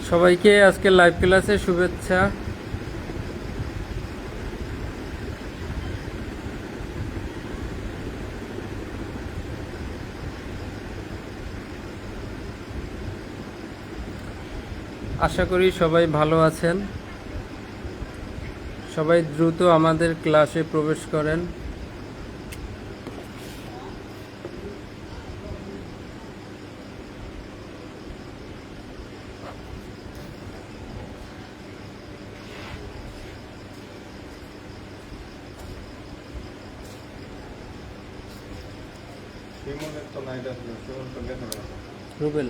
সবাইকে আজকে লাইভ ক্লাসে শুভেচ্ছা। আশা করি সবাই ভালো আছেন। সবাই দ্রুত আমাদের ক্লাসে প্রবেশ করেন। রুবেল,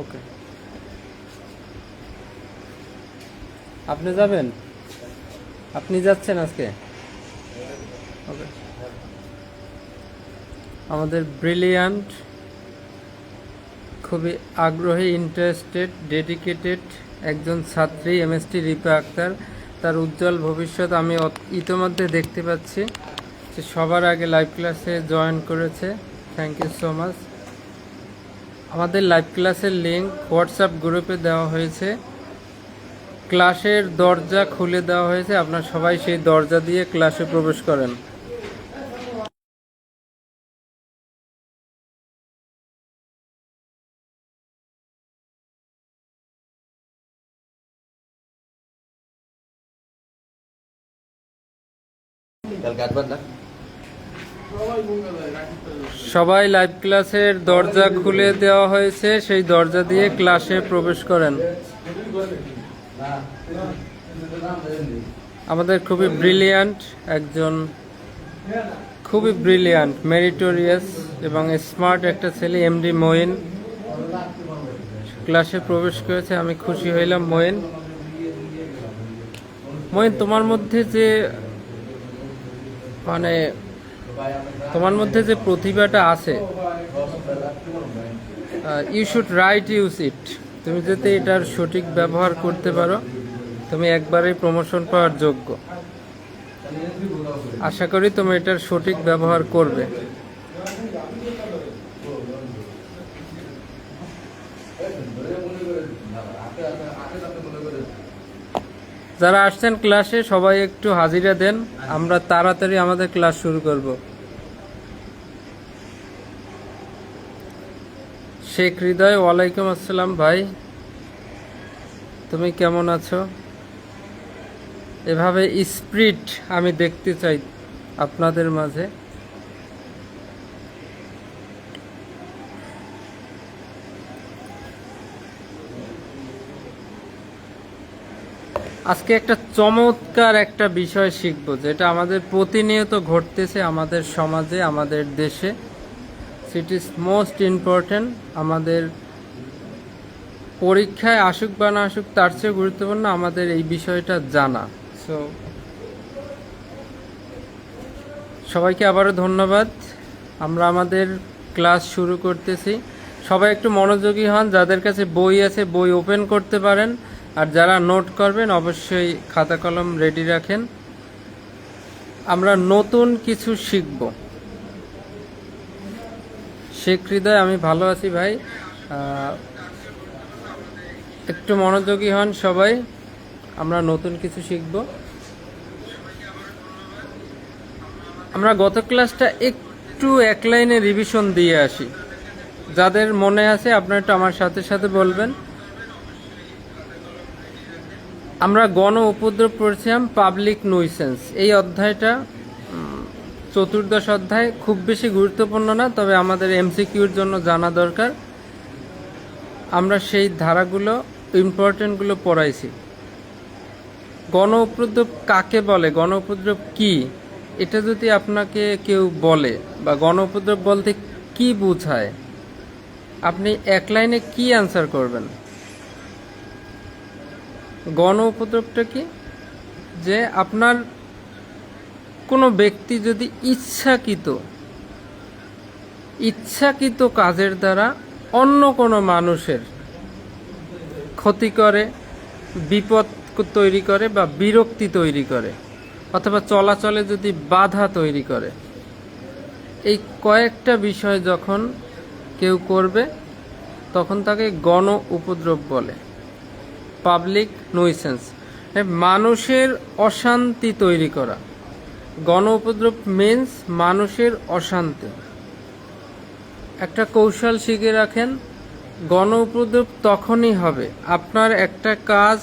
ওকে, আপনি যাবেন? আপনি যাচ্ছেন আজকে? ওকে। আমাদের ব্রিলিয়ান্ট, খুবই আগ্রহী, ইন্টারেস্টেড, ডেডিকেটেড একজন ছাত্রী এমএসটি রিপা আক্তার। তার উজ্জ্বল ভবিষ্যৎ আমি ইতোমধ্যে দেখতে পাচ্ছি। যে সবার আগে লাইভ ক্লাসে জয়েন করেছে। Thank you so much. আমাদের লাইভ ক্লাসের লিঙ্ক হোয়াটসঅ্যাপ গ্রুপে দেওয়া হয়েছে। ক্লাসের দরজা খুলে দেওয়া হয়েছে, আপনারা সবাই সেই দরজা দিয়ে ক্লাসে প্রবেশ করেন। সবাই লাইভ ক্লাসের দরজা খুলে দেওয়া হয়েছে, সেই দরজা দিয়ে ক্লাসে প্রবেশ করেন। আমাদের খুবই ব্রিলিয়ান্ট একজন, খুবই ব্রিলিয়ান্ট, মেরিটোরিয়াস এবং স্মার্ট একটা ছেলে এমডি মঈন ক্লাসে প্রবেশ করেছে। আমি খুশি হইলাম। মঈন, তোমার মধ্যে যে তোমার মধ্যে যে প্রতিভাটা আছে, you should right use it. তুমি যাতে এটার সঠিক ব্যবহার করতে পারো, তুমি একবারেই প্রমোশন পাওয়ার যোগ্য। আশা করি তুমি এটার সঠিক ব্যবহার করবে। যারা আসছেন ক্লাসে সবাই একটু হাজিরা দেন, আমরা তাড়াতাড়ি আমাদের ক্লাস শুরু করব। শেখ হৃদয়, ওয়ালাইকুম আসসালাম ভাই, তুমি কেমন আছো? এভাবে স্পিরিট আমি দেখতে চাই আপনাদের মাঝে। আজকে একটা চমৎকার একটা বিষয় শিখব, যেটা আমাদের প্রতিনিয়ত ঘটতেছে আমাদের সমাজে, আমাদের দেশে। It is most important. আমাদের পরীক্ষায় আসুক বা না আসুক, তার চেয়ে গুরুত্বপূর্ণ আমাদের এই বিষয়টা জানা। সো সবাইকে আবারও ধন্যবাদ। আমরা আমাদের ক্লাস শুরু করতেছি। সবাই একটু মনোযোগী হন। যাদের কাছে বই আছে বই ওপেন করতে পারেন, আর যারা নোট করবেন অবশ্যই খাতা কলম রেডি রাখেন। আমরা নতুন কিছু শিখব। শেখ হৃদয়, আমি ভালো আছি ভাই। একটু মনোযোগী হন সবাই, আমরা নতুন কিছু শিখব। আমরা গত ক্লাসটা একটু এক লাইনে রিভিশন দিয়ে আসি। যাদের মনে আছে আপনারা একটু আমার সাথে সাথে বলবেন। আমরা গণ উপদ্রব পড়ছিলাম, পাবলিক নুইসেন্স। এই অধ্যায়টা চতুর্দশ অধ্যায়, খুব বেশি গুরুত্বপূর্ণ না, তবে আমাদের এমসিকিউর জন্য জানা দরকার। আমরা সেই ধারাগুলো, ইম্পর্টেন্টগুলো পড়াইছি। গণ উপদ্রব কাকে বলে, গণ উপদ্রব কি, এটা যদি আপনাকে কেউ বলে, বা গণ উপদ্রব বলতে কি বোঝায়, আপনি এক লাইনে কি অ্যান্সার করবেন? গণ উপদ্রবটা কি? যে আপনার কোনো ব্যক্তি যদি ইচ্ছাকৃত কাজের দ্বারা অন্য কোনো মানুষের ক্ষতি করে, বিপদ তৈরি করে, বা বিরক্তি তৈরি করে, অথবা চলাচলে যদি বাধা তৈরি করে, এই কয়েকটা বিষয় যখন কেউ করবে তখন তাকে গণ উপদ্রব বলে, পাবলিক নুইসেন্স। মানুষের অশান্তি তৈরি করা। গণ উপদ্রব মিন্স মানুষের অশান্তি। একটা কৌশল শিখে রাখেন, গণ উপদ্রব তখনই হবে, আপনার একটা কাজ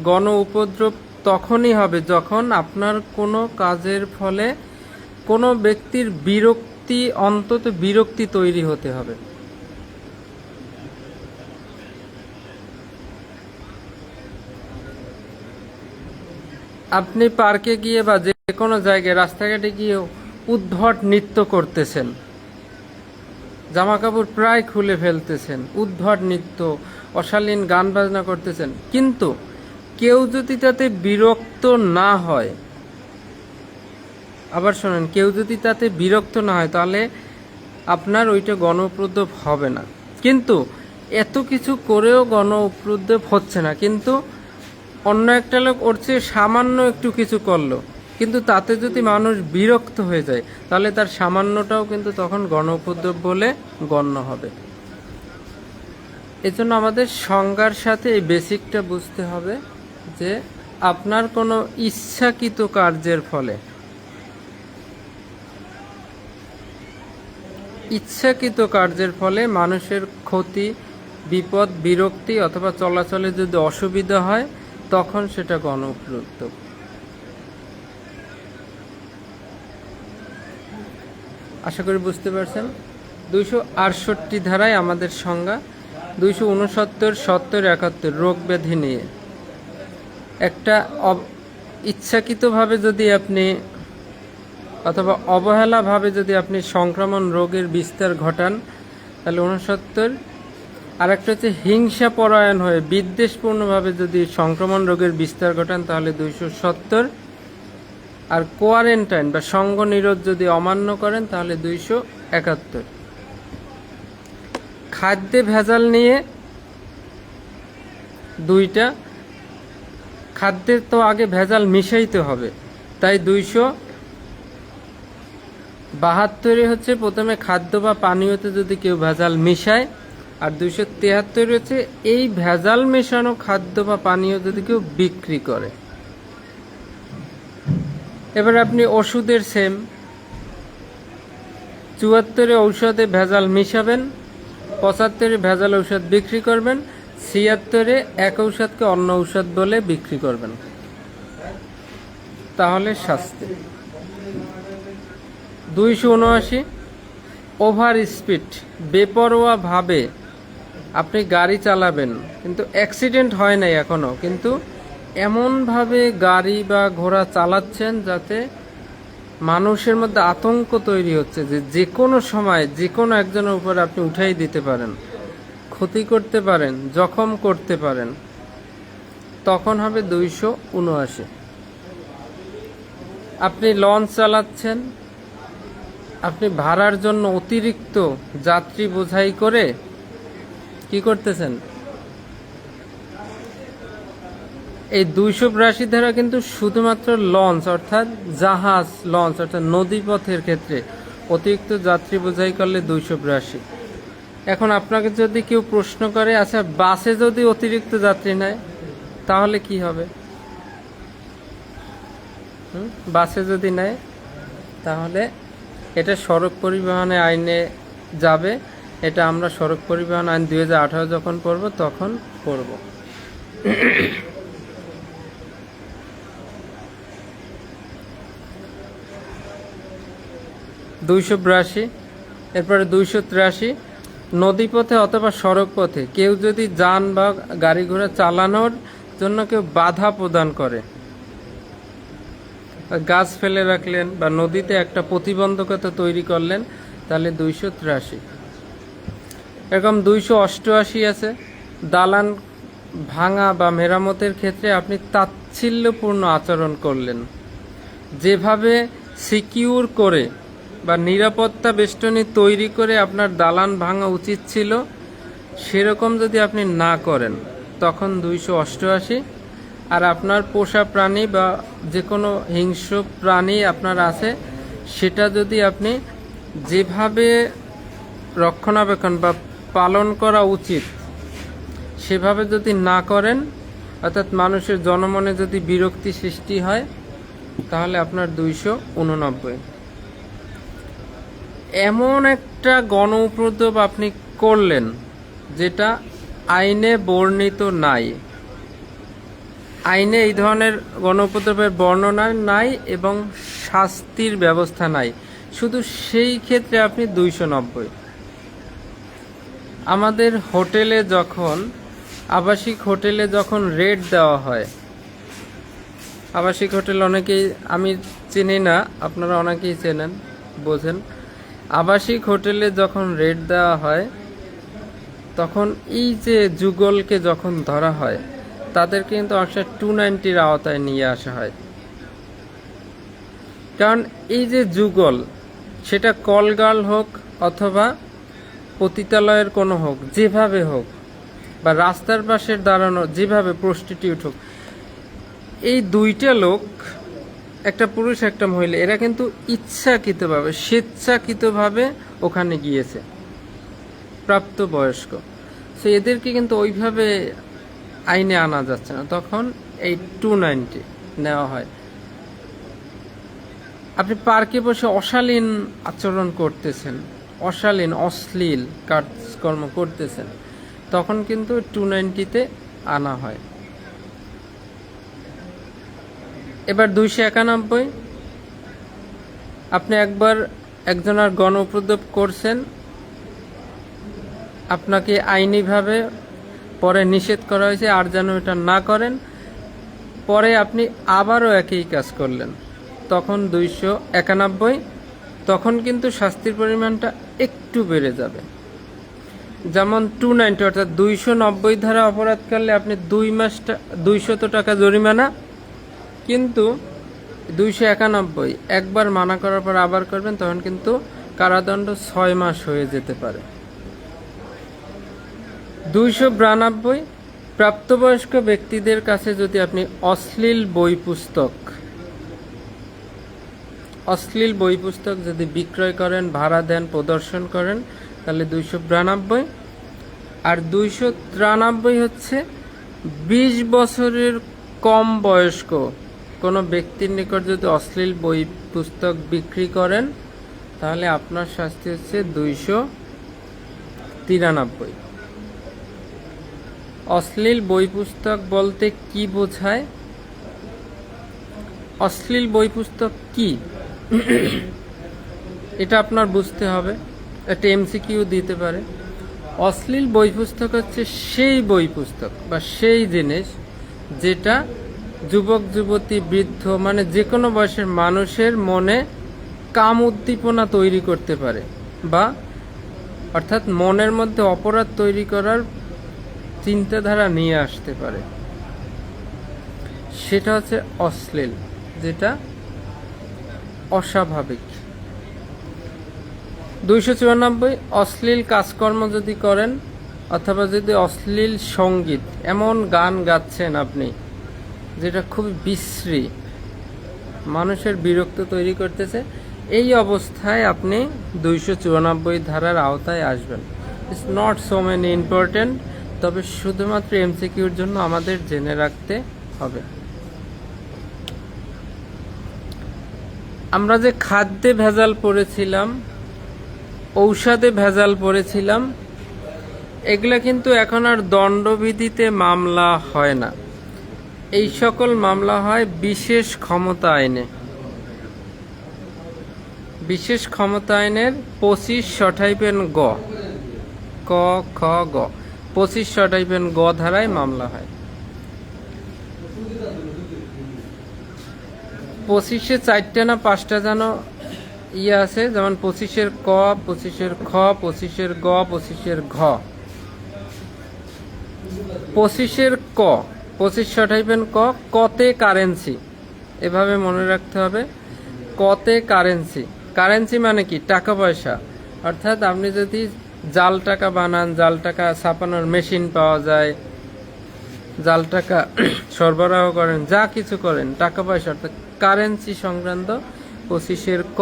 গণ উপদ্রব তখনই হবে যখন আপনার কোনো কাজের ফলে কোনো ব্যক্তির বিরক্তি, অন্তত বিরক্তি তৈরি হতে হবে। আপনি পার্কে গিয়ে বা যে কোনো জায়গায় রাস্তাঘাটে গিয়ে উদ্ভট নৃত্য করতেছেন, জামা কাপড় প্রায় খুলে ফেলতেছেন, উদ্ভট নৃত্য, অশালীন গান বাজনা করতেছেন, কিন্তু কেউ যদি তাতে বিরক্ত না হয়, আবার শোনেন, কেউ যদি তাতে বিরক্ত না হয় তাহলে আপনার ওইটা গণ উপদ্রব হবে না। কিন্তু এত কিছু করেও গণ উপদ্রব হচ্ছে না, কিন্তু অন্য একটা লোক ওর চেয়ে সামান্য একটু কিছু করলো, কিন্তু তাতে যদি মানুষ বিরক্ত হয়ে যায় তাহলে তার সামান্যটাও কিন্তু তখন গণ উপদ্রব বলে গণ্য হবে। এজন্য আমাদের সংজ্ঞার সাথে এই বেসিকটা বুঝতে হবে যে আপনার কোনো ইচ্ছাকৃত কার্যের ফলে, ইচ্ছাকৃত কার্যের ফলে মানুষের ক্ষতি, বিপদ, বিরক্তি অথবা চলাচলে যদি অসুবিধা হয় তখন সেটা গণ উপদ্রব। আশা করি বুঝতে পারছেন। 268 ধারায় আমাদের সংজ্ঞা, 269, 70, 71 রোগ ব্যাধি নিয়ে। একটা ইচ্ছাকৃতভাবে যদি আপনি অথবা অবহেলাভাবে যদি আপনি সংক্রমণ রোগের বিস্তার ঘটান তাহলে 69। আর একটা হচ্ছে হিংসা পরায়ণ হয়ে বিদ্বেষপূর্ণভাবে যদি সংক্রমণ রোগের বিস্তার ঘটান তাহলে 270। আর কোয়ারেন্টাইন বা সঙ্গ নিরোধ যদি অমান্য করেন তাহলে 271। খাদ্যে ভেজাল নিয়ে দুইটা, খাদ্যের তো আগে ভেজাল মিশাইতে হবে, তাই 272 হচ্ছে প্রথমে খাদ্য বা পানীয়তে যদি কেউ ভেজাল মিশায়, আর 273 হচ্ছে এই ভেজাল মেশানো খাদ্য বা পানীয় যদি কেউ বিক্রি করে। এবার আপনি ওষুধের সেম, 74 ঔষধে ভেজাল মিশাবেন, 75 ভেজাল ঔষধ বিক্রি করবেন, 76 এক ঔষধকে অন্য ঔষধ বলে বিক্রি করবেন, তাহলে শাস্তি। 279 ওভার স্পিড, বেপরোয়া ভাবে আপনি গাড়ি চালাবেন, কিন্তু অ্যাক্সিডেন্ট হয় নাই এখনো, কিন্তু এমনভাবে গাড়ি বা ঘোড়া চালাচ্ছেন যাতে মানুষের মধ্যে আতঙ্ক তৈরি হচ্ছে যে যে কোনো সময় যে কোনো একজনের উপর আপনি উঠাই দিতে পারেন, ক্ষতি করতে পারেন, জখম করতে পারেন, তখন হবে 279। আপনি লঞ্চ চালাচ্ছেন, আপনি ভাড়ার জন্য অতিরিক্ত যাত্রী বোঝাই করে কি করতেছেন, এই 282 ধারা কিন্তু শুধুমাত্র লঞ্চ অর্থাৎ জাহাজ, লঞ্চ অর্থাৎ নদীপথের ক্ষেত্রে অতিরিক্ত যাত্রী বোঝাই করলে 282। এখন আপনাকে যদি কেউ প্রশ্ন করে, আচ্ছা বাসে যদি অতিরিক্ত যাত্রী নেয় তাহলে কি হবে? বাসে যদি নেয় তাহলে এটা সড়ক পরিবহনে আইনে যাবে, এটা আমরা সড়ক পরিবহন আইন 2018 যখন পড়ব তখন পড়ব। 282। এরপরে 283 নদীপথে অথবা সড়ক পথে কেউ যদি যান বা গাড়ি ঘোড়া চালানোর জন্য কেউ বাধা প্রদান করে, গাছ ফেলে রাখলেন বা নদীতে একটা প্রতিবন্ধকতা তৈরি করলেন, তাহলে 283। এরকম 288 আছে, দালান ভাঙা বা মেরামতের ক্ষেত্রে আপনি তাচ্ছিল্যপূর্ণ আচরণ করলেন, যেভাবে সিকিউর করে বা নিরাপত্তা বেষ্টনী তৈরি করে আপনার দালান ভাঙা উচিত ছিল সেরকম যদি আপনি না করেন তখন 288। আর আপনার পোষা প্রাণী বা যে কোনো হিংস্র প্রাণী আপনার আছে সেটা যদি আপনি যেভাবে রক্ষণাবেক্ষণ বা পালন করা উচিত সেভাবে যদি না করেন, অর্থাৎ মানুষের জনমনে যদি বিরক্তি সৃষ্টি হয়, তাহলে আপনার 289। এমন একটা গণ উপদ্রব আপনি করলেন যেটা আইনে বর্ণিত নাই, আইনে এই ধরনের গণ উপদ্রবের বর্ণনা নাই এবং শাস্তির ব্যবস্থা নাই, শুধু সেই ক্ষেত্রে আপনি 290। আমাদের হোটেলে যখন, আবাসিক হোটেলে যখন রেট দেওয়া হয়, আবাসিক হোটেল অনেকেই, আমি চিনি না, আপনারা অনেকেই চেনেন, বোঝেন, আবাসিক হোটেলে যখন রেট দেওয়া হয় তখন এই যে যুগলকে যখন ধরা হয় তাদেরকে কিন্তু অবশ্যই 290-র আওতায় নিয়ে আসা হয়। কারণ এই যে যুগল, সেটা কলগার্ল হোক অথবা পতিতালয়ের কোনো হোক, যেভাবে হোক, বা রাস্তার পাশের দাঁড়ানো যেভাবে প্রস্টিটিউট হোক, এই দুইটা লোক, একটা পুরুষ একটা মহিলা, এরা কিন্তু ইচ্ছাকৃতভাবে, স্বেচ্ছাকৃতভাবে ওখানে গিয়েছে, প্রাপ্তবয়স্ক। সো এদেরকে কিন্তু ওইভাবে আইনে আনা যাচ্ছে না, তখন এই 290 নেওয়া হয়। আপনি পার্কে বসে অশালীন আচরণ করতেছেন, অশালীন অশ্লীল কাজকর্ম করতেছেন, তখন কিন্তু 290-তে আনা হয়। এবার 291, আপনি একবার একজনের গণ উপদ্রব করছেন, আপনাকে আইনিভাবে পরে নিষেধ করা হয়েছে আর যেন এটা না করেন, পরে আপনি আবারও একই কাজ করলেন, তখন 291, তখন কিন্তু শাস্তির পরিমাণটা একটু বেড়ে যাবে। যেমন 290 অর্থাৎ 290 ধারা অপরাধ করলে আপনি 2 মাস 200 টাকা জরিমানা, কিন্তু 291 একবার মানা করার পর আবার করবেন, তখন কিন্তু কারাদণ্ড 6 মাস হয়ে যেতে পারে। 292, প্রাপ্তবয়স্ক ব্যক্তিদের কাছে যদি আপনি অশ্লীল বই পুস্তক যদি বিক্রয় করেন, ভাড়া দেন, প্রদর্শন করেন, তাহলে 292। আর 293 হচ্ছে 20 বছরের কম বয়স্ক কোনো ব্যক্তির নিকট যদি অশ্লীল বই পুস্তক বিক্রি করেন, তাহলে আপনার শাস্তি হচ্ছে 293। অশ্লীল বই পুস্তক বলতে কি বোঝায়? অশ্লীল বই পুস্তক কি এটা আপনার বুঝতে হবে, একটা এমসিকিউ দিতে পারে। অশ্লীল বই পুস্তক হচ্ছে সেই বই পুস্তক বা সেই জিনিস যেটা যুবক যুবতী বৃদ্ধ মানে যে কোনো বয়সের মানুষের মনে কাম উদ্দীপনা তৈরি করতে পারে, বা অর্থাৎ মনের মধ্যে অপরাধ তৈরি করার চিন্তাধারা নিয়ে আসতে পারে, সেটা হচ্ছে অশ্লীল, যেটা অস্বাভাবিক। 294, অশ্লীল কাজকর্ম যদি করেন অথবা যদি অশ্লীল সঙ্গীত, এমন গান গাচ্ছেন আপনি যেটা খুব বিশ্রী, মানুষের বিরক্ত তৈরি করতেছে, এই অবস্থায় আপনি 294 ধারার আওতায় আসবেন। It's not so many important, তবে শুধুমাত্র এমসিকিউর জন্য আমাদের জেনে রাখতে হবে। আমরা যে খাদ্যে ভেজাল পড়েছিলাম, ঔষধে ভেজাল পড়েছিলাম, এগুলা কিন্তু এখন আর দণ্ডবিধিতে মামলা হয় না, এই সকল মামলা হয় বিশেষ ক্ষমতা আইনে। বিশেষ ক্ষমতা আইনের 25 গ, ক খ গ, 25 গ ধারায় মামলা হয়। 25-এ 4টা না 5টা যেন ইয়ে আছে, যেমন 25-এর ক, 25-এর খ, 25-এর গ, 25-এর ঘ। 25-এর ক, 25 ক, কতে কারেন্সি, এভাবে মনে রাখতে হবে। কতে কারেন্সি, কারেন্সি মানে কি? টাকা পয়সা। অর্থাৎ আপনি যদি জাল টাকা বানান, জাল টাকা ছাপানোর মেশিন পাওয়া যায়, জাল টাকা সরবরাহ করেন, যা কিছু করেন, টাকা পয়সা অর্থাৎ কারেন্সি সংক্রান্ত 25-এর ক।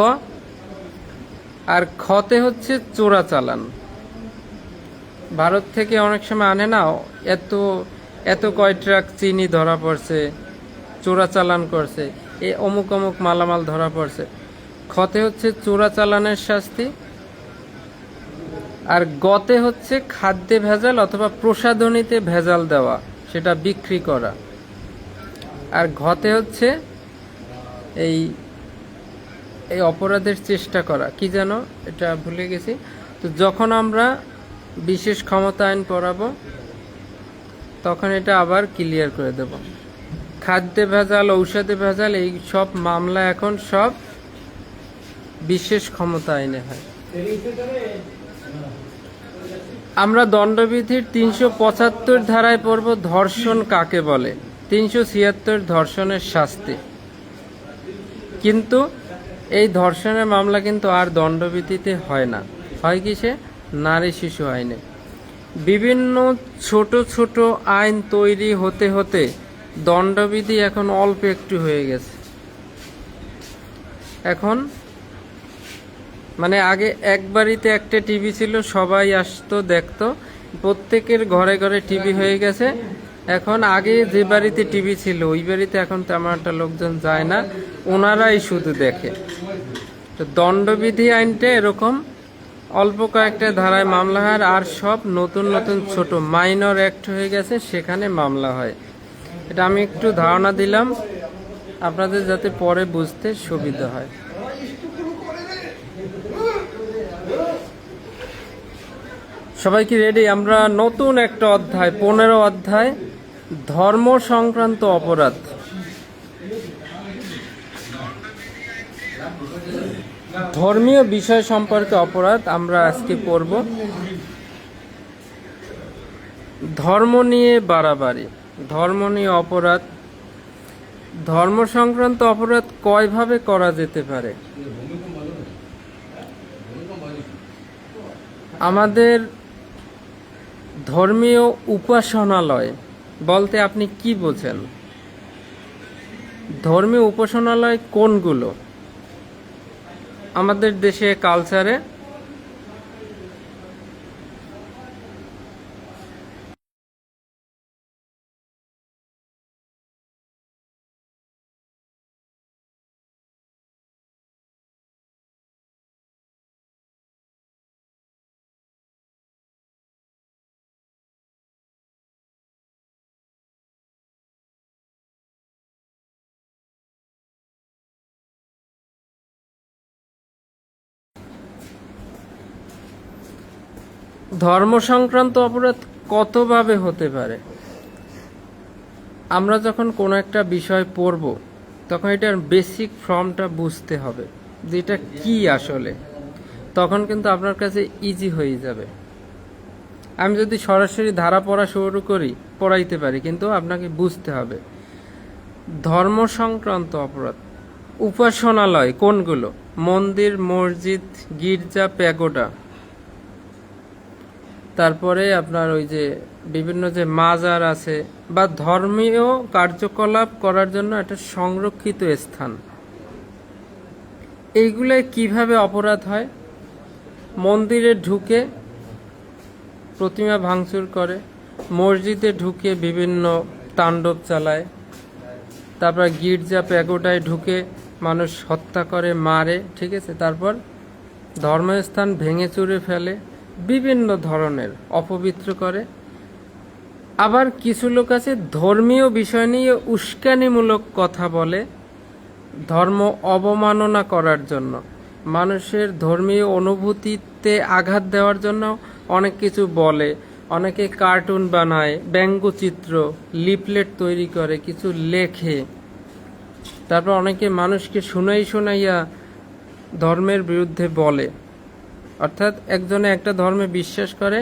আর খতে হচ্ছে চোরাচালান। ভারত থেকে অনেক সময় আনে না, এত এত কয় ট্রাক চিনি ধরা পড়ছে, চোরাচালান করছে, এ অমুক অমুক মালামাল ধরা পড়ছে। ক্ষতে হচ্ছে চোরাচালানের শাস্তি, আর গতে হচ্ছে খাদ্যে ভেজাল অথবা প্রসাধনীতে ভেজাল দেওয়া, সেটা বিক্রি করা। আর ঘতে হচ্ছে এই এই অপরাধের চেষ্টা করা, কি যেন এটা ভুলে গেছি। তো যখন আমরা বিশেষ ক্ষমতা আইন পড়াবো তখন এটা আবার ক্লিয়ার করে দেব। খাদ্যে ভেজাল, ঔষধে ভেজাল, এই সব মামলা এখন সব বিশেষ ক্ষমতা আইনে হয়। আমরা দণ্ডবিধির 375 ধারায় পড়ব ধর্ষণ কাকে বলে, 376 ধর্ষণের শাস্তি। কিন্তু এই ধর্ষণের মামলা কিন্তু আর দণ্ডবিধিতে হয় না, হয় কিসে? নারী শিশু আইনে। বিভিন্ন ছোট ছোট আইন তৈরি হতে হতে দণ্ডবিধি এখন অল্প একটু হয়ে গেছে। এখন মানে আগে এক বাড়িতে একটা টিভি ছিল, সবাই আসতো দেখতো, প্রত্যেকের ঘরে ঘরে টিভি হয়ে গেছে। এখন আগে যে বাড়িতে টিভি ছিল ওই বাড়িতে এখন তেমন একটা লোকজন যায় না, ওনারাই শুধু দেখে। তো দণ্ডবিধি আইনটা এরকম অল্প কয়েকটা ধারায় মামলা হয়, আর সব নতুন নতুন ছোট মাইনর অ্যাক্ট হয়ে গেছে, সেখানে মামলা হয়। এটা আমি একটু ধারণা দিলাম আপনাদের, যাতে পরে বুঝতে সুবিধা হয়। সবাই কি রেডি? আমরা নতুন একটা অধ্যায়, 15 অধ্যায়, ধর্ম সংক্রান্ত অপরাধ। ধর্মীয় বিষয় সম্পর্কে অপরাধ আমরা আজকে পড়ব। ধর্ম নিয়ে বাড়াবাড়ি, ধর্ম নিয়ে অপরাধ। ধর্ম সংক্রান্ত অপরাধ কয়ভাবে করা যেতে পারে? আমাদের ধর্মীয় উপাসনালয় বলতে আপনি কি বোঝেন? ধর্মীয় উপাসনালয় কোনগুলো আমাদের দেশে কালচারে? ধর্ম সংক্রান্ত অপরাধ কতভাবে হতে পারে? আমরা যখন কোনো একটা বিষয় পড়ব তখন এটার বেসিক ফর্মটা বুঝতে হবে, যেটা কি আসলে, তখন কিন্তু আপনার কাছে ইজি হয়ে যাবে। আমি যদি সরাসরি ধারা পড়া শুরু করি, পড়াইতে পারি, কিন্তু আপনাকে বুঝতে হবে। ধর্ম সংক্রান্ত অপরাধ, উপাসনালয় কোনগুলো? মন্দির, মসজিদ, গির্জা, প্যাগোডা। তারপরে আপনার ওই যে বিভিন্ন যে মাজার আছে, বা ধর্মীয় কার্যকলাপ করার জন্য একটা সংরক্ষিত স্থান, এইগুলোয় কিভাবে অপরাধ হয়? মন্দিরে ঢুকে প্রতিমা ভাঙচুর করে, মসজিদে ঢুকে বিভিন্ন তাণ্ডব চালায়, তারপর গির্জা প্যাগোডায় ঢুকে মানুষ হত্যা করে, মারে, ঠিক আছে। তারপর ধর্মস্থান ভেঙে চুরে ফেলে, বিভিন্ন ধরনের অপবিত্র করে। আবার কিছু লোক আছে ধর্মীয় বিষয় নিয়ে উস্কানিমূলক কথা বলে, ধর্ম অবমাননা করার জন্য, মানুষের ধর্মীয় অনুভূতিতে আঘাত দেওয়ার জন্য অনেক কিছু বলে। অনেকে কার্টুন বানায়, ব্যঙ্গচিত্র, লিফলেট তৈরি করে, কিছু লেখে। তারপর অনেকে মানুষকে শুনাইয়া ধর্মের বিরুদ্ধে বলে। অর্থাৎ একজনে একটা ধর্মে বিশ্বাস করে,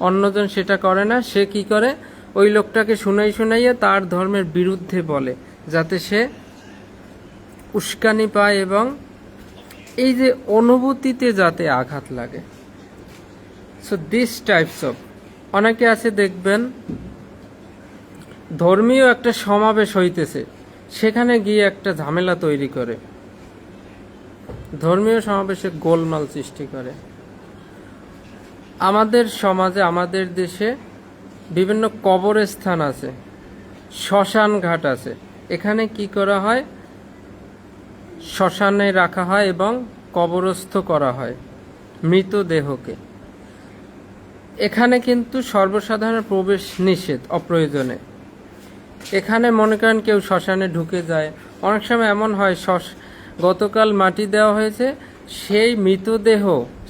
অন্যজন সেটা করে না, সে কি করে? ওই লোকটাকে শুনাইয়া তার ধর্মের বিরুদ্ধে বলে, যাতে সে উস্কানি পায় এবং এই যে অনুভূতিতে যাতে আঘাত লাগে। সো দিস টাইপস অফ, অনেকে আছে দেখবেন ধর্মীয় একটা সমাবেশ হইতেছে, সেখানে গিয়ে একটা ঝামেলা তৈরি করে, ধর্মীয় সমাবেশে গোলমাল সৃষ্টি করে। আমাদের সমাজে, আমাদের দেশে বিভিন্ন কবরস্থান আছে, শ্মশান ঘাট আছে। এখানে কি করা হয়? শ্মশানে রাখা হয় এবং কবরস্থ করা হয় মৃতদেহকে। এখানে কিন্তু সর্বসাধারণ প্রবেশ নিষেধ অপ্রয়োজনে। এখানে মনে করেন কেউ শ্মশানে ঢুকে যায়, অনেক সময় এমন হয় গতকাল মাটি দেওয়া হয়েছে, সেই মৃতদেহ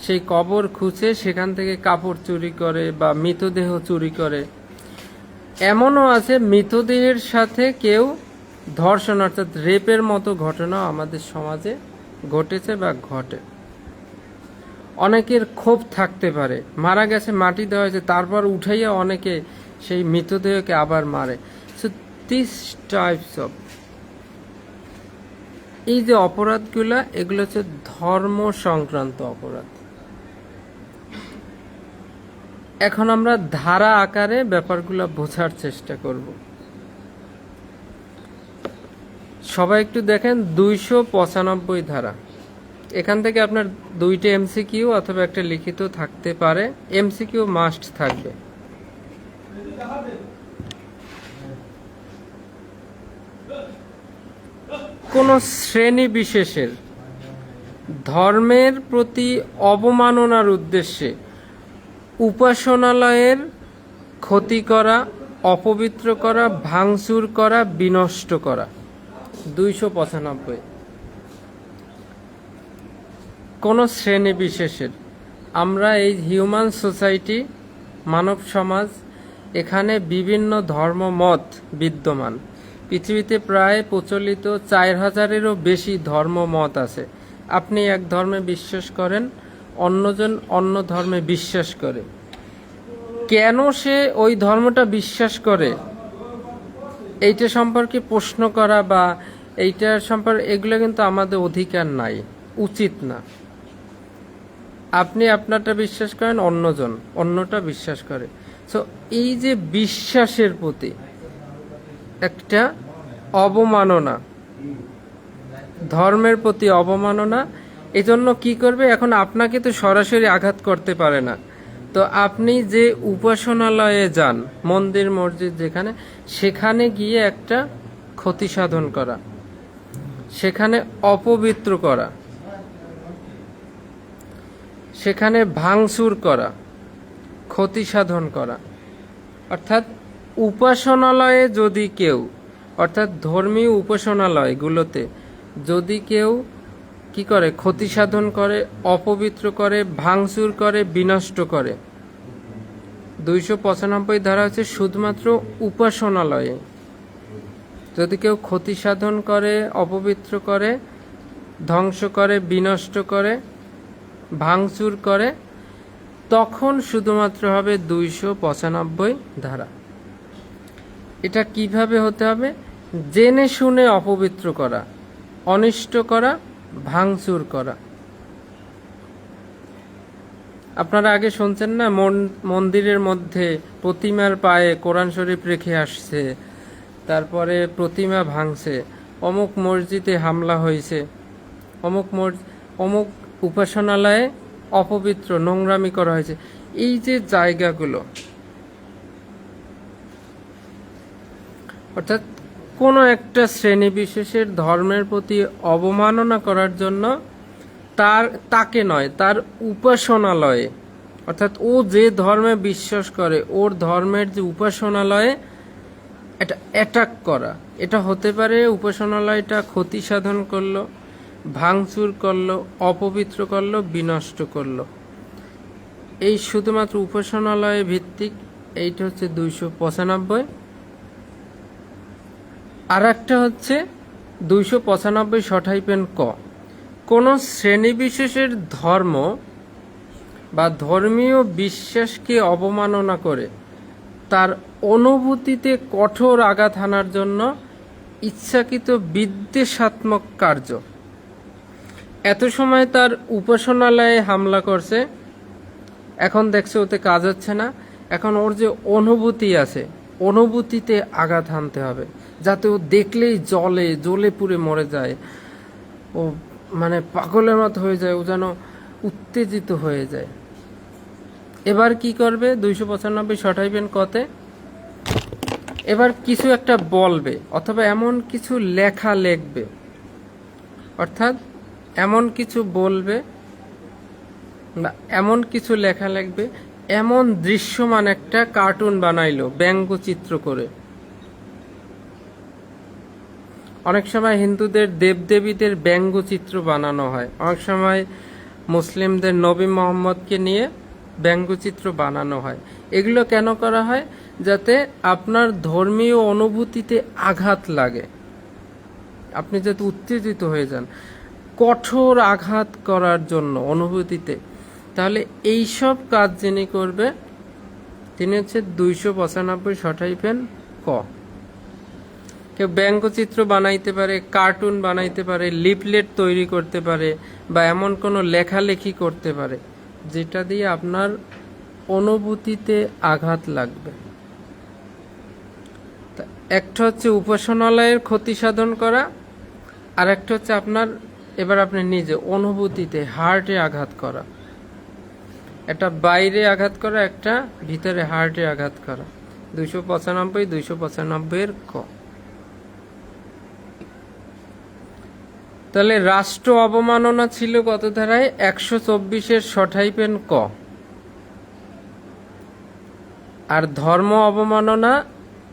সেই কবর খুঁজে সেখান থেকে কাপড় চুরি করে বা মৃতদেহ চুরি করে। এমনও আছে মৃতদেহের সাথে কেউ ধর্ষণ অর্থাৎ রেপের মতো ঘটনা আমাদের সমাজে ঘটেছে বা ঘটে। অনেকের ক্ষোভ থাকতে পারে, মারা গেছে, মাটি দেওয়া হয়েছে, তারপর উঠাইয়া অনেকে সেই মৃতদেহকে আবার মারে। সো দিস টাইপস অফ এই যে অপরাধগুলা, এগুলো হচ্ছে ধর্ম সংক্রান্ত অপরাধ। এখন আমরা ধারা আকারে ব্যাপারগুলো বোঝার চেষ্টা করব। সবাই একটু দেখেন 295 ধারা। এখান থেকে আপনার 2টা এমসিকিউ অথবা একটা লিখিত থাকতে পারে। এমসিকিউ মাস্ট থাকবে। কোন শ্রেণী বিশেষের ধর্মের প্রতি অবমাননার উদ্দেশ্যে উপাসনালয়ের ক্ষতি করা, অপবিত্র করা, ভাঙচুর করা, বিনষ্ট করা। 295। কোন শ্রেণী বিশেষের, আমরা এই হিউম্যান সোসাইটি, মানব সমাজ, এখানে বিভিন্ন ধর্মমত বিদ্যমান। পৃথিবীতে প্রায় প্রচলিত 4000-এরও বেশি ধর্মমত আছে। আপনি এক ধর্মে বিশ্বাস করেন, অন্যজন অন্য ধর্মে বিশ্বাস করে। কেন সে ওই ধর্মটা বিশ্বাস করে এইটা সম্পর্কে প্রশ্ন করা বা এইটার সম্পর্কে, এগুলো কিন্তু আমাদের অধিকার নাই, উচিত না। আপনি আপনারটা বিশ্বাস করেন, অন্যজন অন্যটা বিশ্বাস করে। সো এই যে বিশ্বাসের প্রতি একটা অবমাননা, ধর্মের প্রতি অবমাননা, এজন্য কি করবে? এখন আপনাকে তো সরাসরি আঘাত করতে পারে না, তো আপনি যে উপাসনালয়ে যান, মন্দির মসজিদ যেখানে, সেখানে গিয়ে একটা ক্ষতি সাধন করা, সেখানে অপবিত্র করা, সেখানে ভাঙচুর করা, ক্ষতি সাধন করা। অর্থাৎ উপাসনালয়ে যদি কেউ, অর্থাৎ ধর্মীয় উপাসনালয়গুলোতে যদি কেউ কি করে? ক্ষতি সাধন করে, অপবিত্র করে, ভাঙচুর করে, বিনষ্ট করে। 295 ধারা হচ্ছে শুধুমাত্র উপাসনালয়ে যদি কেউ ক্ষতি সাধন করে, অপবিত্র করে, ধ্বংস করে, বিনষ্ট করে, ভাঙচুর করে, তখন শুধুমাত্র হবে 295 ধারা। এটা কিভাবে হতে হবে? জেনে শুনে অপবিত্র করা, অনিষ্ট করা, ভাঙচুর করা। আপনারা আগে শুনছেন না, মন্দিরের মধ্যে প্রতিমার পায়ে কোরআন শরীফ রেখে আসছে, তারপরে প্রতিমা ভাঙছে, অমুক মসজিদে হামলা হয়েছে, অমুক উপাসনালয়ে অপবিত্র নোংরামি করা হয়েছে। এই যে জায়গাগুলো, অর্থাৎ কোনো একটা শ্রেণী বিশেষের ধর্মের প্রতি অবমাননা করার জন্য তাকে নয়, তার উপাসনালয়ে, অর্থাৎ ও যে ধর্মে বিশ্বাস করে ওর ধর্মের যে উপাসনালয়ে এটা অ্যাটাক করা। এটা হতে পারে উপাসনালয়টা ক্ষতি সাধন করলো, ভাঙচুর করলো, অপবিত্র করলো, বিনষ্ট করলো। এই শুধুমাত্র উপাসনালয় ভিত্তিক, এইটা হচ্ছে 295। আর একটা হচ্ছে 295 সটাইপেন ক। কোন শ্রেণীবিশেষের ধর্ম বা ধর্মীয় বিশ্বাসকে অবমাননা করে তার অনুভূতিতে কঠোর আঘাত হানার জন্য ইচ্ছাকৃত বিদ্বেষাত্মক কার্য। এত সময় তার উপাসনালয়ে হামলা করছে, এখন দেখছে ওতে কাজ হচ্ছে না, এখন ওর যে অনুভূতি আছে, অনুভূতিতে আঘাত হানতে হবে, যাতে ও দেখলেই জ্বলে পুড়ে মরে যায়, ও মানে পাগলের মতো হয়ে যায়, ও যেন উত্তেজিত হয়ে যায়। এবার কি করবে 295 সঠাইবেন কতে, এবার কিছু একটা বলবে অথবা এমন কিছু লেখা লিখবে, অর্থাৎ এমন কিছু বলবে বা এমন কিছু লেখা লিখবে, এমন দৃশ্যমান একটা কার্টুন বানাইলো ব্যঙ্গচিত্র করে। অনেক সময় হিন্দুদের দেবদেবীদের ব্যঙ্গচিত্র বানানো হয়, অনেক সময় মুসলিমদের নবী মোহাম্মদকে নিয়ে ব্যঙ্গচিত্র বানানো হয়। এগুলো কেন করা হয়? যাতে আপনার ধর্মীয় অনুভূতিতে আঘাত লাগে, আপনি যাতে উত্তেজিত হয়ে যান, কঠোর আঘাত করার জন্য অনুভূতিতে। তাহলে এইসব কাজ যিনি করবে তিনি হচ্ছে 295 সঠাইবেন ক। কেউ ব্যঙ্গচিত্র বানাইতে পারে, কার্টুন বানাইতে পারে, লিফলেট তৈরি করতে পারে, বা এমন কোনো লেখালেখি করতে পারে যেটা দিয়ে আপনার অনুভূতিতে আঘাত লাগবে। একটা হচ্ছে উপাসনালয়ের ক্ষতি সাধন করা, আর একটা হচ্ছে আপনার এবার আপনি নিজে অনুভূতিতে হার্টে আঘাত করা। একটা বাইরে আঘাত করা, একটা ভিতরে হার্টে আঘাত করা। 295 295 ক। তাহলে রাষ্ট্র অবমাননা ছিল কত ধারায়? 124 সঠাইবেন ক। আর ধর্ম অবমাননা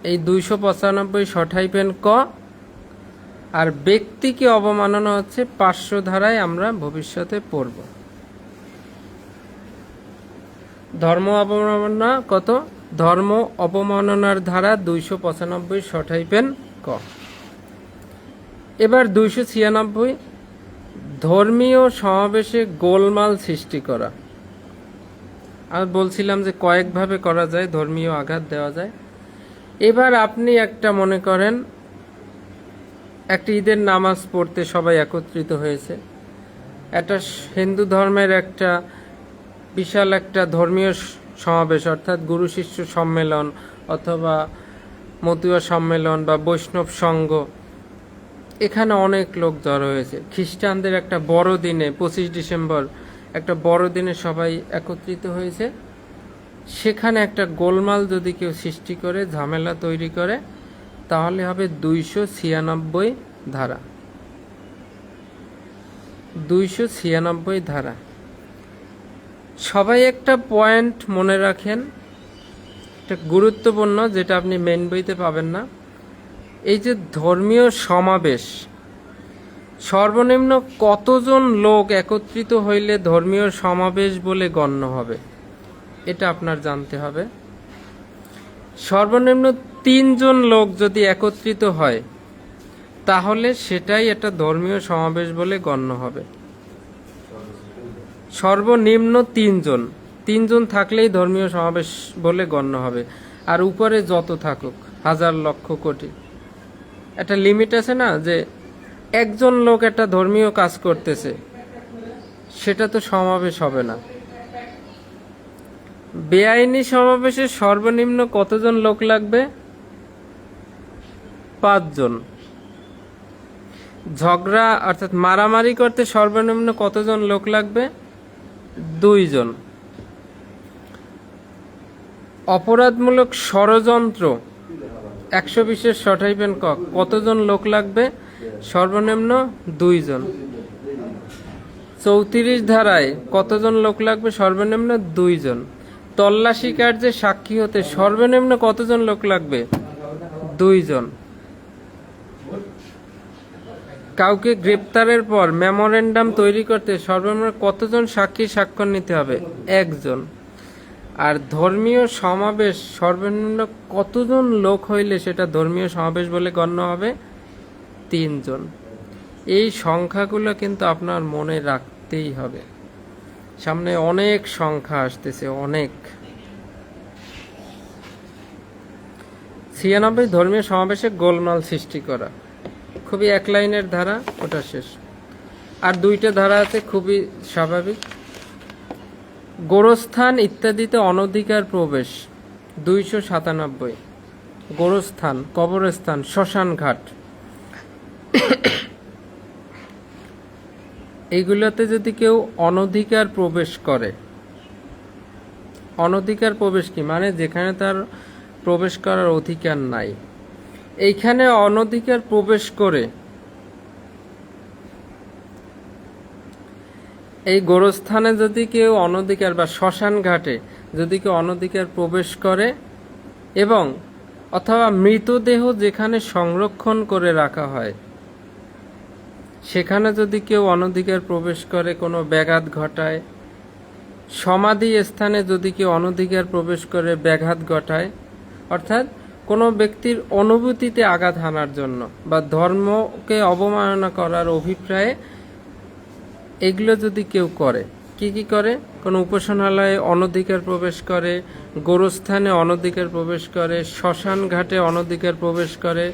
এই 295 সঠাইবেন ক। আর ব্যক্তিকে অবমাননা হচ্ছে 500 ধারায় আমরা ভবিষ্যতে পড়ব। ধর্ম অবমাননা কত? ধর্ম অবমাননার ধারা 295 সঠাইবেন ক। এবার 296 ধর্মীয় সমাবেশে গোলমাল সৃষ্টি করা। আমি বলছিলাম যে কয়েকভাবে করা যায়, ধর্মীয় আঘাত দেওয়া যায়। এবার আপনি একটা মনে করেন একটা ঈদের নামাজ পড়তে সবাই একত্রিত হয়েছে, একটা হিন্দু ধর্মের একটা বিশাল একটা ধর্মীয় সমাবেশ, অর্থাৎ গুরু শিষ্য সম্মেলন অথবা মতুয়া সম্মেলন বা বৈষ্ণব সংঘ, এখানে অনেক লোক জড়ো হয়েছে। খ্রিস্টানদের একটা বড় দিনে 25 ডিসেম্বর একটা বড় দিনে সবাই একত্রিত হয়েছে, সেখানে একটা গোলমাল যদি কেউ সৃষ্টি করে, ঝামেলা তৈরি করে, তাহলে হবে 296 ধারা। 296 ধারা। সবাই একটা পয়েন্ট মনে রাখেন, এটা গুরুত্বপূর্ণ, যেটা আপনি মেন বইতে পাবেন না। এই যে ধর্মীয় সমাবেশ, সর্বনিম্ন কতজন লোক একত্রিত হইলে ধর্মীয় সমাবেশ বলে গণ্য হবে, এটা আপনার জানতে হবে। সর্বনিম্ন 3 জন লোক যদি একত্রিত হয় তাহলে সেটাই একটা ধর্মীয় সমাবেশ বলে গণ্য হবে। সর্বনিম্ন 3 জন, 3 জন থাকলেই ধর্মীয় সমাবেশ বলে গণ্য হবে। আর উপরে যত থাকুক, হাজার লক্ষ কোটি, একটা লিমিট আছে না, যে একজন লোক একটা ধর্মীয় কাজ করতেছে, সেটা তো সমাবেশ হবে না। বেআইনি সমাবেশে সর্বনিম্ন কতজন লোক লাগবে? 5 জন। ঝগড়া অর্থাৎ মারামারি করতে সর্বনিম্ন কতজন লোক লাগবে? 2 জন। অপরাধমূলক ষড়যন্ত্র 120 সঠাইবেন ক, কতজন লোক লাগবে? সর্বনিম্ন 2 জন। 34 ধারায় কতজন লোক লাগবে? সর্বনিম্ন 2 জন। তল্লাশি কার্যে সাক্ষী হতে সর্বনিম্ন কতজন লোক লাগবে? 2 জন। কাউকে গ্রেপ্তারের পর মেমোরেন্ডাম তৈরি করতে সর্বনিম্ন কতজন সাক্ষী স্বাক্ষর নিতে হবে? 1 জন। আর ধর্মীয় সমাবেশ সর্বনিম্ন কতজন লোক হইলে সেটা ধর্মীয় সমাবেশ বলে গণ্য হবে? 3 জন। এই সংখ্যাগুলো কিন্তু আপনার মনে রাখতেই হবে, সামনে অনেক সংখ্যা আসতেছে, অনেক। 96 ধর্মীয় সমাবেশে গোলমাল সৃষ্টি করা, খুবই এক লাইনের ধারা, ওটা শেষ। আর 2টা ধারা আছে খুবই স্বাভাবিক। গোরস্থান ইত্যাদিতে অনধিকার প্রবেশ 297। গোরস্থান, কবরস্থান, শ্মশান ঘাট, এইগুলোতে যদি কেউ অনধিকার প্রবেশ করে অনধিকার প্রবেশ কি মানে যেখানে তার প্রবেশ করার অধিকার নাই। এইখানে অনধিকার প্রবেশ করে এই গোরস্থানে যদি কেউ অনধিকার বা শ্মশান ঘাটে যদি কেউ অনধিকার প্রবেশ করে এবং অথবা মৃতদেহ যেখানে সংরক্ষণ করে রাখা হয় সেখানে যদি কেউ অনধিকার প্রবেশ করে, কোনো ব্যাঘাত ঘটায়, সমাধি স্থানে যদি কেউ অনধিকার প্রবেশ করে ব্যাঘাত ঘটায়, অর্থাৎ কোনো ব্যক্তির অনুভূতিতে আঘাত হানার জন্য বা ধর্মকে অবমাননা করার অভিপ্রায়ে এগুলো যদি কেউ করে, কি কি করে? কোনো উপাসনালয়ে অনধিকার প্রবেশ করে, গোরস্থানে অনধিকার প্রবেশ করে, শ্মশান ঘাটে অনধিকার প্রবেশ করে,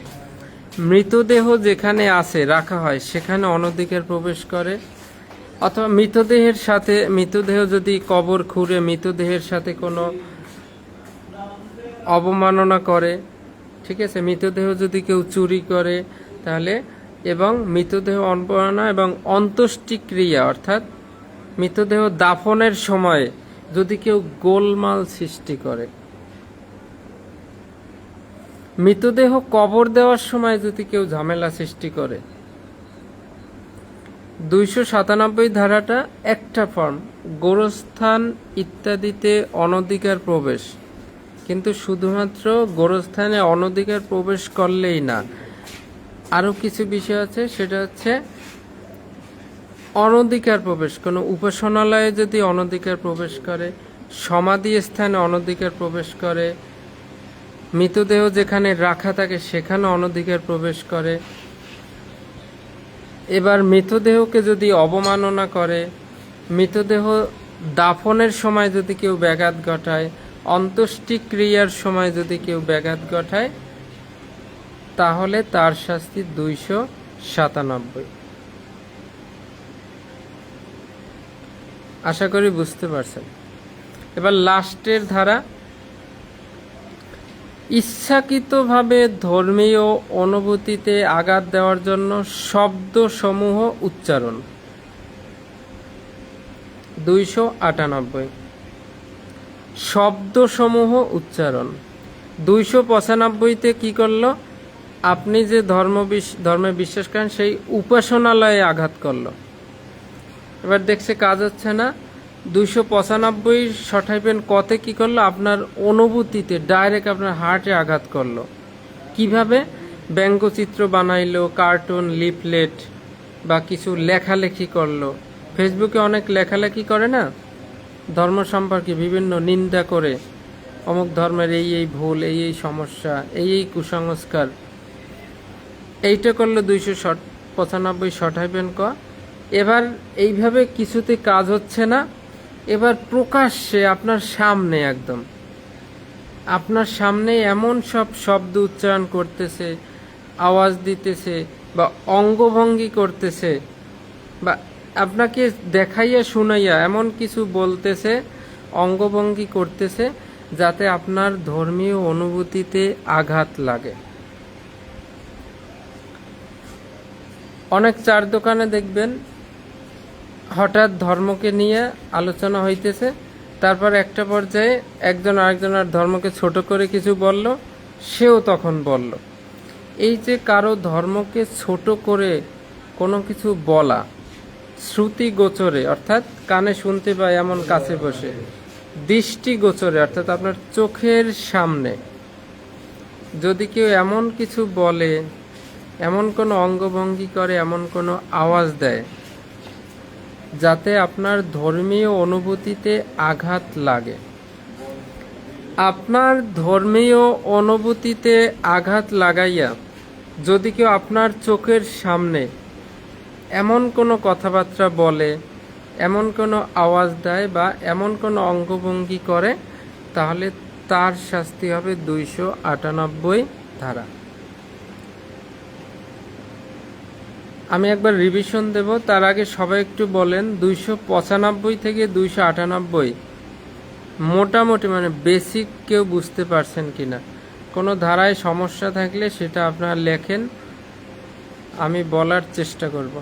মৃতদেহ যেখানে আছে রাখা হয় সেখানে অনধিকার প্রবেশ করে, অথবা মৃতদেহের সাথে, মৃতদেহ যদি কবর খুঁড়ে মৃতদেহের সাথে কোনো অবমাননা করে, ঠিক আছে, মৃতদেহ যদি কেউ চুরি করে তাহলে, এবং মৃতদেহ অবমাননা এবং অন্ত্যেষ্টিক্রিয়া অর্থাৎ মৃতদেহ দাফনের সময় যদি কেউ গোলমাল সৃষ্টি করে, মৃতদেহ কবর দেওয়ার সময় যদি কেউ ঝামেলা সৃষ্টি করে। 297 ধারাটা একটা ফর্ম, গোরস্থান ইত্যাদিতে অনধিকার প্রবেশ, কিন্তু শুধুমাত্র গোরস্থানে অনধিকার প্রবেশ করলেই না, আরও কিছু বিষয় আছে, সেটা হচ্ছে অনধিকার প্রবেশ কোনো উপাসনালয়ে যদি অনধিকার প্রবেশ করে, সমাধি স্থানে অনধিকার প্রবেশ করে, মৃতদেহ যেখানে রাখা থাকে সেখানে অনধিকার প্রবেশ করে, এবার মৃতদেহকে যদি অবমাননা করে, মৃতদেহ দাফনের সময় যদি কেউ ব্যাঘাত ঘটায়, অন্ত্যেষ্টিক্রিয়ার সময় যদি কেউ ব্যাঘাত ঘটায়, তাহলে তার শাস্তি 297। আশা করি বুঝতে পারছেন। এবার লাস্টের ধারা, ইচ্ছাকৃতভাবে ধর্মীয় অনুভূতিতে আঘাত দেওয়ার জন্য শব্দসমূহ উচ্চারণ। 298 শব্দসমূহ উচ্চারণ। 295-তে কি করলো? আপনি যে ধর্মে বিশ্বাস করেন সেই উপাসনালয়ে আঘাত করলো। এবার দেখছে কাজ হচ্ছে না, 295 সঠাইবেন কতে কি করলো? আপনার অনুভূতিতে ডাইরেক্ট আপনার হার্টে আঘাত করলো। কিভাবে? ব্যঙ্গচিত্র বানাইলো, কার্টুন, লিফলেট বা কিছু লেখালেখি করলো। ফেসবুকে অনেক লেখালেখি করে না, ধর্ম সম্পর্কে বিভিন্ন নিন্দা করে, অমুক ধর্মের এই এই ভুল, এই এই সমস্যা, এই এই কুসংস্কার, এইটা করলো 295 সঠাইবেন ক। এবার এইভাবে কিছুতে কাজ হচ্ছে না, এবার প্রকাশ্যে আপনার সামনে, একদম আপনার সামনে এমন সব শব্দ উচ্চারণ করতেছে, আওয়াজ দিতেছে বা অঙ্গভঙ্গি করতেছে বা আপনাকে দেখাইয়া শুনাইয়া এমন কিছু বলতেছে, অঙ্গভঙ্গি করতেছে যাতে আপনার ধর্মীয় অনুভূতিতে আঘাত লাগে। অনেক চার দোকানে দেখবেন হঠাৎ ধর্মকে নিয়ে আলোচনা হইতেছে, তারপর একটা পর্যায়ে একজন আরেকজনের ধর্মকে ছোট করে কিছু বলল, সেও তখন বলল। এই যে কারো ধর্মকে ছোট করে কোনো কিছু বলা, শ্রুতি গোচরে অর্থাৎ কানে শুনতে পায় এমন কাছে বসে, দৃষ্টি গোচরে অর্থাৎ আপনার চোখের সামনে যদি কেউ এমন কিছু বলে, এমন কোনো অঙ্গভঙ্গি করে, এমন কোনো আওয়াজ দেয় যাতে আপনার ধর্মীয় অনুভূতিতে আঘাত লাগে, আপনার ধর্মীয় অনুভূতিতে আঘাত লাগাইয়া যদি কেউ আপনার চোখের সামনে এমন কোনো কথাবার্তা বলে, এমন কোনো আওয়াজ দেয় বা এমন কোনো অঙ্গভঙ্গি করে, তাহলে তার শাস্তি হবে 298 ধারা। আমি একবার রিভিশন দেব, তার আগে সবাই একটু বলেন 295 থেকে 298 মোটামুটি মানে বেসিক কেউ বুঝতে পারছেন কিনা। কোনো ধারায় সমস্যা থাকলে সেটা আপনারা লেখেন, আমি বলার চেষ্টা করব।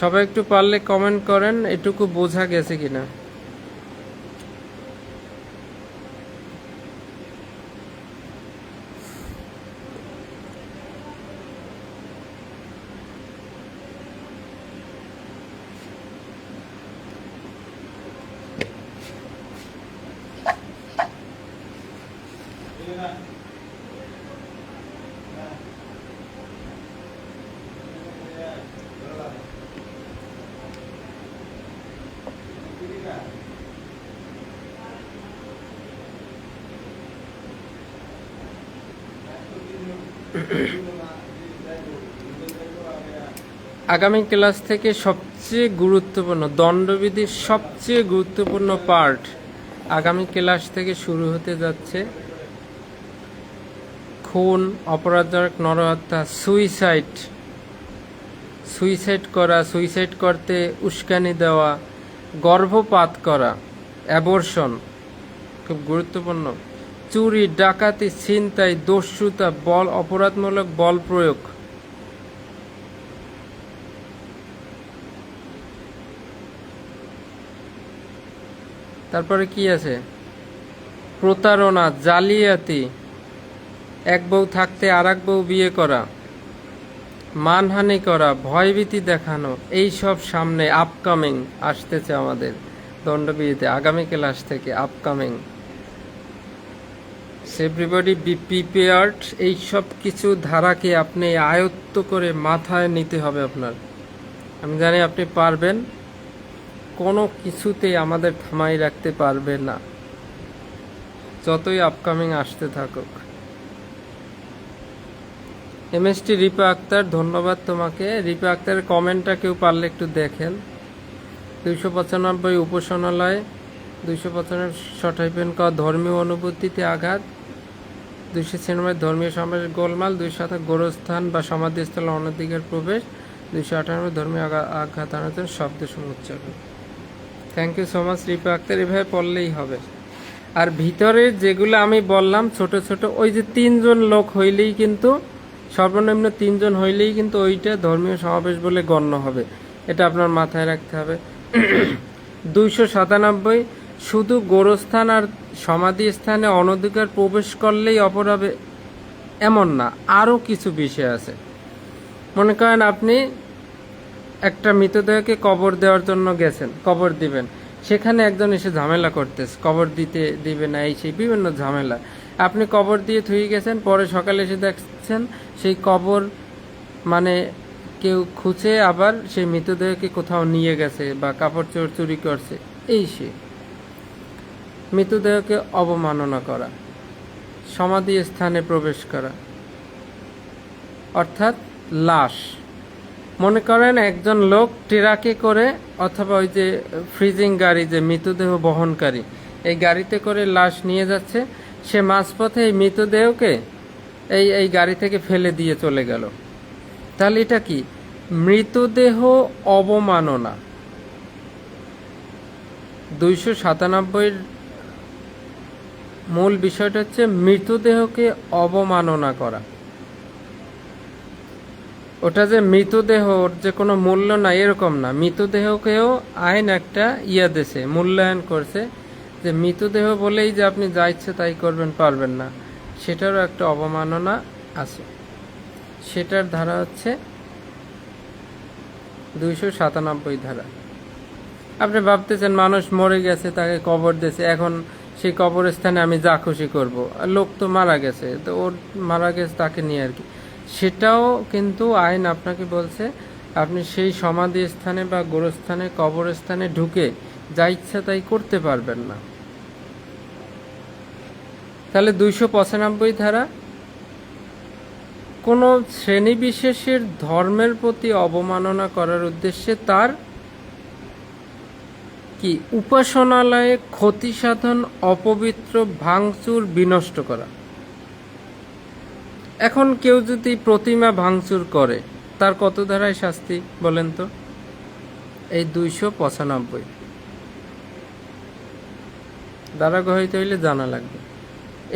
সবাই একটু পারলে কমেন্ট করেন এটুকু বোঝা গেছে কিনা। আগামী ক্লাস থেকে সবচেয়ে গুরুত্বপূর্ণ দণ্ডবিধির সবচেয়ে গুরুত্বপূর্ণ পার্ট আগামী ক্লাস থেকে শুরু হতে যাচ্ছে। খুন, অপরাধজনক নরহত্যা, সুইসাইড করা, সুইসাইড করতে উস্কানি দেওয়া, গর্ভপাত করা, অ্যাবর্শন খুব গুরুত্বপূর্ণ, চুরি, ডাকাতি, ছিনতাই, দস্যুতা, অপরাধমূলক বল প্রয়োগ, তারপরে কি আছে, প্রতারণা, জালিয়াতি, এক বউ থাকতে আর এক বউ বিয়ে করা, মানহানি করা, ভয়ভীতি দেখানো, এই সব সামনে আপকামিং আসতেছে আমাদের দণ্ডবিধিতে আগামী ক্লাস থেকে আপকামিং। Everybody be prepared. এই সব কিছু ধারাকে আপনি আয়ত্ত করে মাথায় নিতে হবে আপনার। আমি জানি আপনি পারবেন, কোনো কিছুতেই আমাদের থামাই রাখতে পারবে না, যতই আপকামিং আসতে থাকুক। এমএসটি রিপা আক্তার, ধন্যবাদ তোমাকে। রিপা আক্তারের কমেন্টটা কেউ পারলে একটু দেখেন। 295 উপাসনালয়, 295 ষঠাইপেন ক ধর্মীয় অনুভূতিতে আঘাত, 296 ধর্মীয় সমাবেশ গোলমাল, 207 গোরস্থান বা সমাধিস্থলে অনধিকার প্রবেশ, 298 ধর্মীয় আঘাত আনার জন্য শব্দ সমুচ্চারণ। Thank you so much Ripa Akter, এভাবে পড়লেই হবে। আর ভিতরে যেগুলো আমি বললাম ছোট ছোট, ওই যে 3 জন লোক হইলেই কিন্তু, সর্বনিম্ন 3 জন হইলেই কিন্তু ওইটা ধর্মীয় সমাবেশ বলে গণ্য হবে, এটা আপনার মাথায় রাখতে হবে। 297 শুধু গোরস্থান আর সমাধি স্থানে অনধিকার প্রবেশ করলেই অপরাধ এমন না, আরও কিছু বিষয় আছে। মনে করেন আপনি একটা মৃতদেহকে কবর দেওয়ার জন্য গেছেন, কবর দিবেন, সেখানে একজন এসে ঝামেলা করতেছে, কবর দিতে দিবে না, এই সেই বিভিন্ন ঝামেলা। আপনি কবর দিয়ে থুয়ে গেছেন, পরে সকালে এসে দেখছেন সেই কবর মানে কেউ খুঁজে আবার সেই মৃতদেহকে কোথাও নিয়ে গেছে বা কাপড় চোপড় চুরি করছে, এই সে মৃতদেহকে অবমাননা করা, সমাধি স্থানে প্রবেশ করা, অর্থাৎ লাশ। মনে করেন একজন লোক ট্রাকে করে অথবা ওই যে ফ্রিজিং গাড়ি, যে মৃতদেহ বহনকারী, এই গাড়িতে করে লাশ নিয়ে যাচ্ছে, সে মাঝপথে এই মৃতদেহকে এই গাড়ি থেকে ফেলে দিয়ে চলে গেল, তাহলে এটা কি? মৃতদেহ অবমাননা। 297 মূল বিষয়টা হচ্ছে মৃতদেহকে অবমাননা করা। ওটা যে মৃতদেহ, ওর যে কোনো মূল্য নাই এরকম না, মৃতদেহকেও আইন একটা দেশে মূল্যায়ন করছে যে মৃতদেহ বলেই যে আপনি যা ইচ্ছে তাই করবেন পারবেন না, সেটারও একটা অবমাননা আছে। সেটার ধারা হচ্ছে 297 ধারা। আপনি ভাবতেছেন মানুষ মরে গেছে, তাকে কবর দিয়েছে, এখন সেই কবরস্থানে আমি যা খুশি করবো, লোক তো মারা গেছে, তো ওর মারা গেছে তাকে নিয়ে আর কি। সেটাও কিন্তু আইন আপনাকে বলছে আপনি সেই সমাধি স্থানে বা গোরস্থানে, কবরস্থানে ঢুকে যা ইচ্ছা তাই করতে পারবেন না। তাহলে 295 ধারা, কোনো শ্রেণী বিশেষের ধর্মের প্রতি অবমাননা করার উদ্দেশ্যে তার কি উপাসনালয়ে ক্ষতি সাধন, অপবিত্র, ভাঙচুর, বিনষ্ট করা। এখন কেউ যদি প্রতিমা ভাঙচুর করে তার কত ধারায় শাস্তি বলেন তো? এই 295 ধারা গ্রহীত হইলে জানা লাগবে।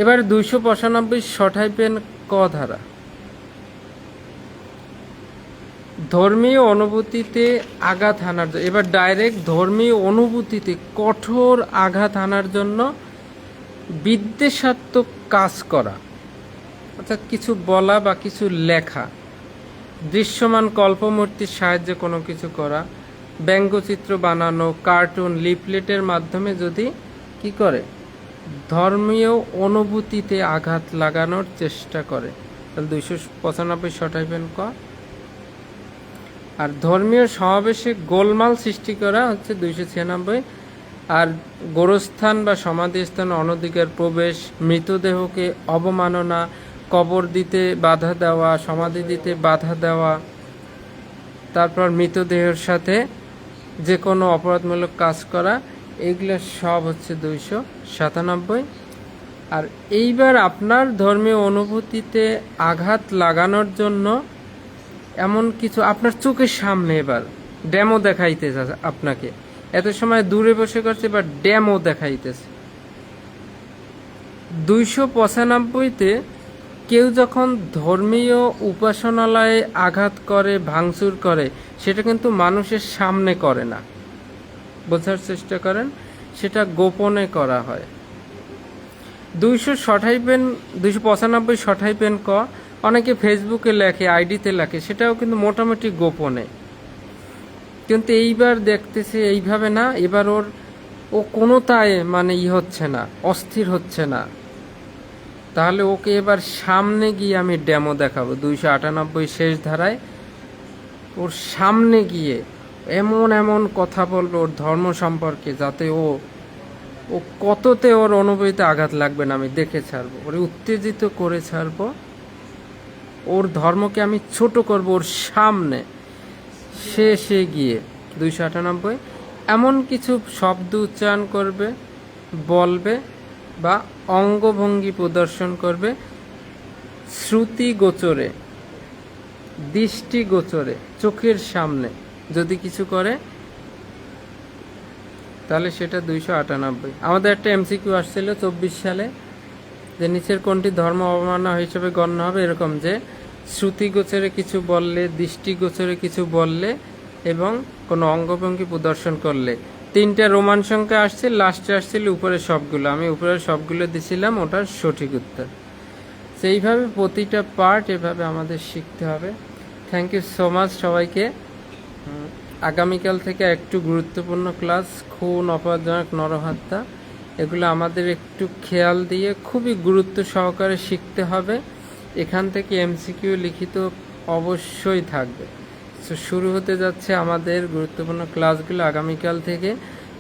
এবার 295 ষঠাইপেন ক ধারা, ধর্মীয় অনুভূতিতে আঘাত হানার জন্য, এবার ডাইরেক্ট ধর্মীয় অনুভূতিতে কঠোর আঘাত হানার জন্য বিদ্বেষাত্মক কাজ করা, অর্থাৎ কিছু বলা বা কিছু লেখা, দৃশ্যমান কল্পমূর্তির সাহায্যে কোনো কিছু করা, ব্যঙ্গচিত্র বানানো, কার্টুন, লিফলেটের মাধ্যমে যদি কি করে ধর্মীয় অনুভূতিতে আঘাত লাগানোর চেষ্টা করে, তাহলে 295 ষঠাইপেন ক। আর ধর্মীয় সমাবেশে গোলমাল সৃষ্টি করা হচ্ছে 296। আর গোরস্থান বা সমাধিস্থান অনধিকার প্রবেশ, মৃতদেহকে অবমাননা, কবর দিতে বাধা দেওয়া, সমাধি দিতে বাধা দেওয়া, তারপর মৃতদেহের সাথে যে কোনো অপরাধমূলক কাজ করা, এগুলো সব হচ্ছে 297। আর এইবার আপনার ধর্মীয় অনুভূতিতে আঘাত লাগানোর জন্য এমন কিছু আপনার চোখের সামনে এবার ডেমো দেখাইতেছে আপনাকে, এত সময় দূরে বসে করছে, এবার ডেমো দেখাইতেছে। 295-তে কেউ যখন ধর্মীয় উপাসনালয়ে আঘাত করে, ভাঙচুর করে, সেটা কিন্তু মানুষের সামনে করে না, বোঝার চেষ্টা করেন, সেটা গোপনে করা হয়। 295 সঠাইবেন ক, অনেকে ফেসবুকে লেখে, আইডিতে লেখে, সেটাও কিন্তু মোটামুটি গোপনে। কিন্তু এইবার দেখতেছে এইভাবে না, এবার ও কোনোটায় মানে হচ্ছে না, অস্থির হচ্ছে না, তাহলে ওকে এবার সামনে গিয়ে আমি ডেমো দেখাবো। 298 শেষ ধারায় ওর সামনে গিয়ে এমন এমন কথা বলবো ওর ধর্ম সম্পর্কে, যাতে ও কততে ওর অনুভূতিতে আঘাত লাগবে না আমি দেখে ছাড়বো, ওরে উত্তেজিত করে ছাড়বো, ওর ধর্মকে আমি ছোট করব ওর সামনে। সে গিয়ে 298 এমন কিছু শব্দ উচ্চারণ করবে, বলবে বা অঙ্গভঙ্গি প্রদর্শন করবে, শ্রুতি গোচরে, দৃষ্টি গোচরে, চোখের সামনে যদি কিছু করে, তাহলে সেটা 298। আমাদের একটা এমসিকিউ আসছিল 24 সালে, যে নিচের কোনটি ধর্ম অবমাননা হিসেবে গণ্য হবে, এরকম যে শ্রুতি গোচরে কিছু বললে, দৃষ্টি গোচরে কিছু বললে এবং কোনো অঙ্গভঙ্গি প্রদর্শন করলে। 3টা রোমান সংখ্যা আসছে, লাস্টে আসছিল উপরের সবগুলো, আমি উপরের সবগুলো দিছিলাম, ওটার সঠিক উত্তর। সেইভাবে প্রতিটা পার্ট এভাবে আমাদের শিখতে হবে। থ্যাংক ইউ সো মাচ সবাইকে। আগামীকাল থেকে একটু গুরুত্বপূর্ণ ক্লাস, খুন, অপরাধজনক নরহত্যা, এগুলো আমাদের একটু খেয়াল দিয়ে খুবই গুরুত্ব সহকারে শিখতে হবে। এখান থেকে এমসিকিউ লিখিত অবশ্যই থাকবে। তো শুরু হতে যাচ্ছে আমাদের গুরুত্বপূর্ণ ক্লাসগুলো আগামীকাল থেকে,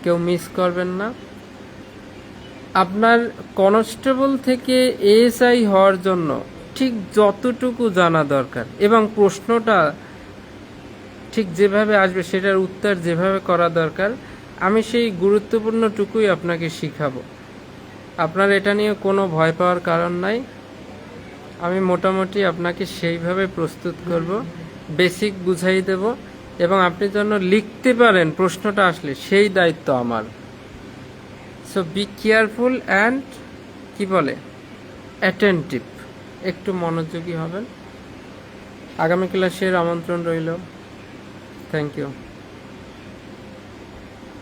কেউ মিস করবেন না। আপনার কনস্টেবল থেকে এএসআই হওয়ার জন্য ঠিক যতটুকু জানা দরকার এবং প্রশ্নটা ঠিক যেভাবে আসবে, সেটার উত্তর যেভাবে করা দরকার, আমি সেই গুরুত্বপূর্ণটুকুই আপনাকে শিখাবো। আপনার এটা নিয়ে কোনো ভয় পাওয়ার কারণ নাই, আমি মোটামুটি আপনাকে সেইভাবে প্রস্তুত করব, বেসিক বুঝাই দেব, এবং আপনি যেন লিখতে পারেন প্রশ্নটা আসলে, সেই দায়িত্ব আমার। সো বি কেয়ারফুল অ্যান্ড কি বলে অ্যাটেন্টিভ, একটু মনোযোগী হবেন। আগামী ক্লাসের আমন্ত্রণ রইল। Thank you.